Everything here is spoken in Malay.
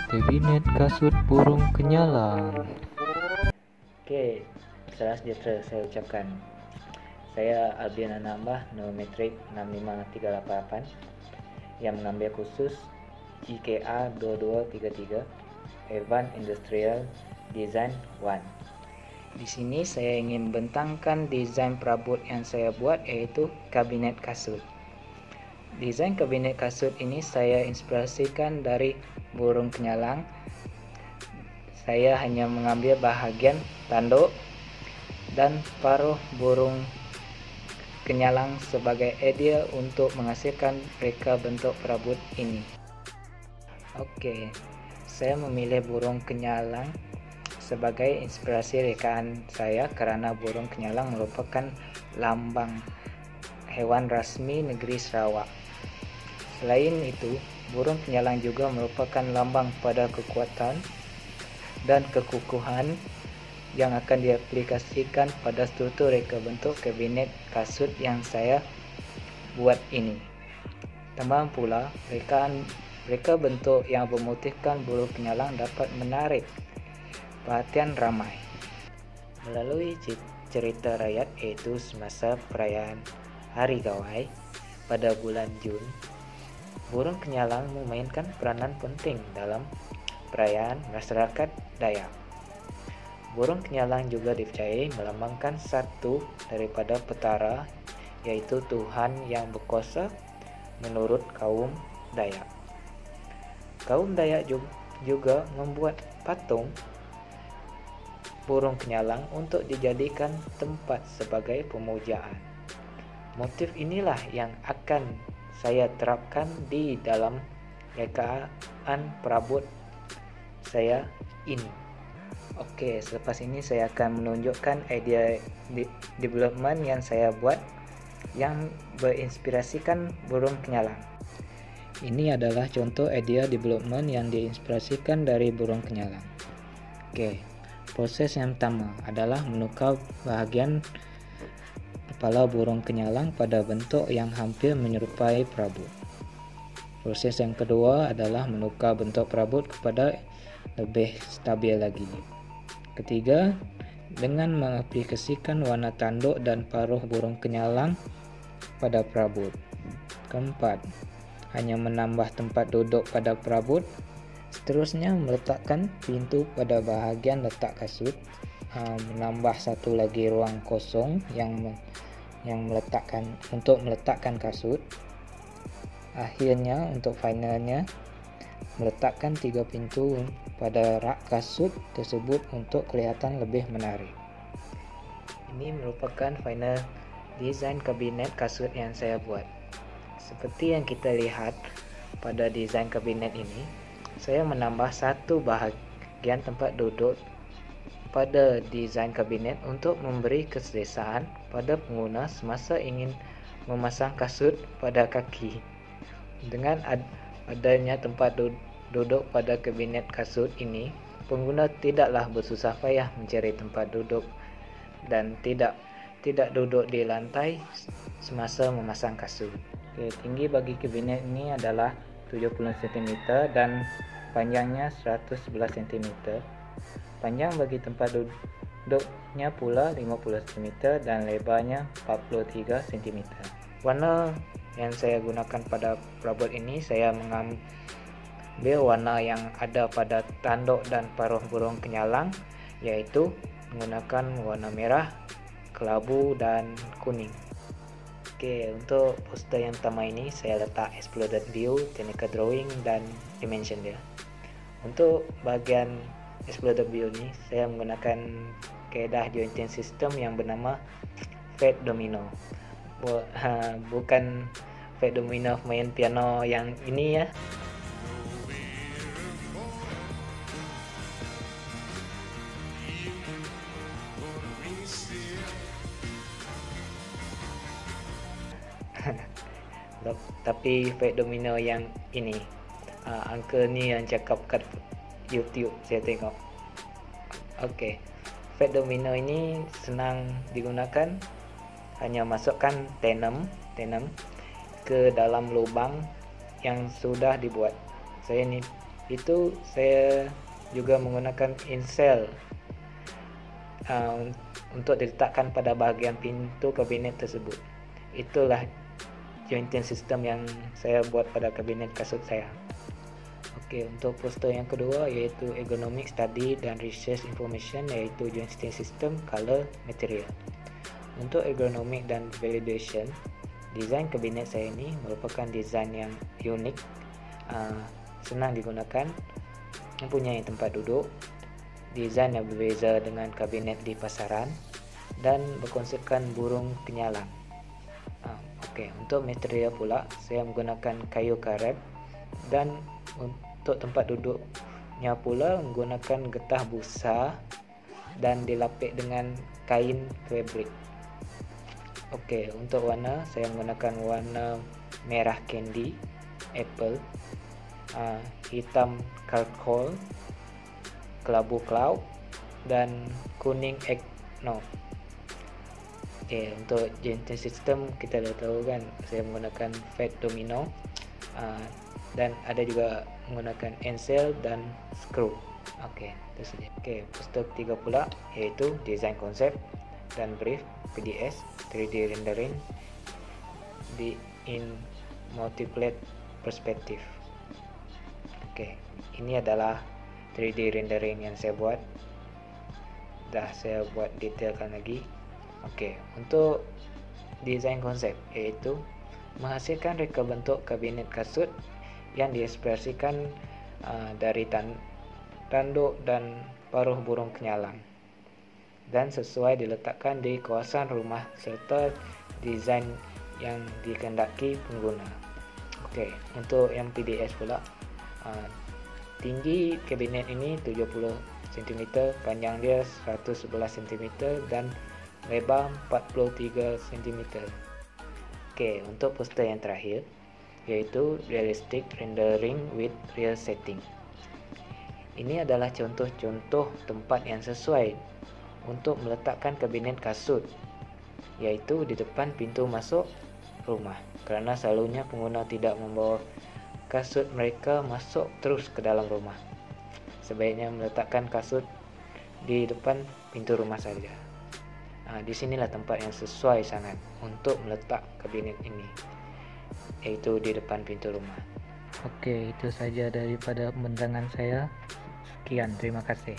Kabinet kasut burung kenyalang. Oke, salam sejahtera saya ucapkan. Saya Albian Anambah, Nometrik 65388 yang mengambil khusus GKA 2233 Advanced Industrial Design 1. Di sini saya ingin membentangkan desain perabot yang saya buat, yaitu kabinet kasut. Desain kabinet kasut ini saya inspirasikan dari burung kenyalang. Saya hanya mengambil bahagian tanduk dan paruh burung kenyalang sebagai idea untuk menghasilkan reka bentuk perabot ini. Oke, saya memilih burung kenyalang sebagai inspirasi rekaan saya karena burung kenyalang merupakan lambang hewan rasmi negeri Sarawak. Selain itu, burung kenyalang juga merupakan lambang pada kekuatan dan kekukuhan yang akan diaplikasikan pada struktur reka bentuk kabinet kasut yang saya buat ini. Tambahan pula, reka bentuk yang bermotifkan burung kenyalang dapat menarik perhatian ramai melalui cerita rakyat, yaitu semasa perayaan Hari Gawai pada bulan Jun. Burung kenyalang memainkan peranan penting dalam perayaan masyarakat Dayak. Burung kenyalang juga dipercayai melambangkan satu daripada petara, yaitu Tuhan yang berkuasa menurut kaum Dayak. Kaum Dayak juga membuat patung burung kenyalang untuk dijadikan tempat sebagai pemujaan. Motif inilah yang akan saya terapkan di dalam rekaan perabot saya ini. Oke, selepas ini saya akan menunjukkan idea development yang saya buat yang berinspirasikan burung kenyalang. Ini adalah contoh idea development yang diinspirasikan dari burung kenyalang. Oke, proses yang pertama adalah menukar bahagian kepala burung kenyalang pada bentuk yang hampir menyerupai perabot. Proses yang kedua adalah menukar bentuk perabot kepada lebih stabil lagi. Ketiga, dengan mengaplikasikan warna tanduk dan paruh burung kenyalang pada perabot. Keempat, hanya menambah tempat duduk pada perabot. Seterusnya, meletakkan pintu pada bahagian letak kasut, menambah satu lagi ruang kosong yang meletakkan kasut. Akhirnya, untuk finalnya, meletakkan 3 pintu pada rak kasut tersebut untuk kelihatan lebih menarik. Ini merupakan final desain kabinet kasut yang saya buat. Seperti yang kita lihat pada desain kabinet ini, saya menambah satu bahagian tempat duduk pada desain kabinet untuk memberi keselesaan pada pengguna semasa ingin memasang kasut pada kaki. Dengan adanya tempat duduk pada kabinet kasut ini, pengguna tidaklah bersusah payah mencari tempat duduk dan tidak duduk di lantai semasa memasang kasut. Oke, tinggi bagi kabinet ini adalah 70 cm dan panjangnya 111 cm. Panjang bagi tempat duduknya pula 50 cm dan lebarnya 43 cm. Warna yang saya gunakan pada perabot ini, saya mengambil warna yang ada pada tanduk dan paruh burung kenyalang, yaitu menggunakan warna merah, kelabu dan kuning. Oke, untuk poster yang pertama ini saya letak exploded view, technical drawing dan dimension dia. Untuk bagian exploded view ini saya menggunakan kaedah jointing system yang bernama fat domino. Bukan fat domino main piano yang ini ya. Tapi fat domino yang ini, uncle ni yang cakap kat YouTube saya tengok. Oke, fat domino ini senang digunakan. Hanya masukkan tenem ke dalam lubang yang sudah dibuat. Saya ni Itu saya juga menggunakan encel untuk diletakkan pada bahagian pintu kabinet tersebut. Itulah jointing system yang saya buat pada kabinet kasut saya. Oke, untuk poster yang kedua yaitu ergonomic study dan research information, yaitu jointing system, color, material. Untuk ergonomic dan validation, desain kabinet saya ini merupakan desain yang unik, senang digunakan, mempunyai tempat duduk, desain yang berbeza dengan kabinet di pasaran, dan berkonsepkan burung penyalang. Oke, untuk material pula saya menggunakan kayu karet, dan untuk tempat duduknya pula menggunakan getah busa dan dilapik dengan kain fabric. Oke, untuk warna saya menggunakan warna merah candy, apple, hitam charcoal, kelabu cloud, dan kuning eggnog. Oke, untuk jointing system kita dah tahu kan, saya menggunakan fat domino, dan ada juga menggunakan encel dan screw. Oke, itu saja. Oke, poster ketiga pula yaitu design konsep dan brief PDS 3D rendering in multiple perspective. Oke, ini adalah 3D rendering yang saya buat. Dah saya buat detailkan lagi. Oke, untuk desain konsep yaitu menghasilkan reka bentuk kabinet kasut yang diekspresikan dari tanduk dan paruh burung penyalang dan sesuai diletakkan di kawasan rumah serta desain yang dikehendaki pengguna. Oke, untuk yang PDS pula, tinggi kabinet ini 70 cm, panjang dia 111 cm, dan lebar 43 cm. Oke, untuk poster yang terakhir yaitu realistic rendering with real setting. Ini adalah contoh-contoh tempat yang sesuai untuk meletakkan kabinet kasut, yaitu di depan pintu masuk rumah, kerana selalunya pengguna tidak membawa kasut mereka masuk terus ke dalam rumah. Sebaiknya meletakkan kasut di depan pintu rumah saja. Di sinilah tempat yang sesuai sangat untuk meletak kabinet ini, yaitu di depan pintu rumah. Oke, itu saja daripada penerangan saya. Sekian, terima kasih.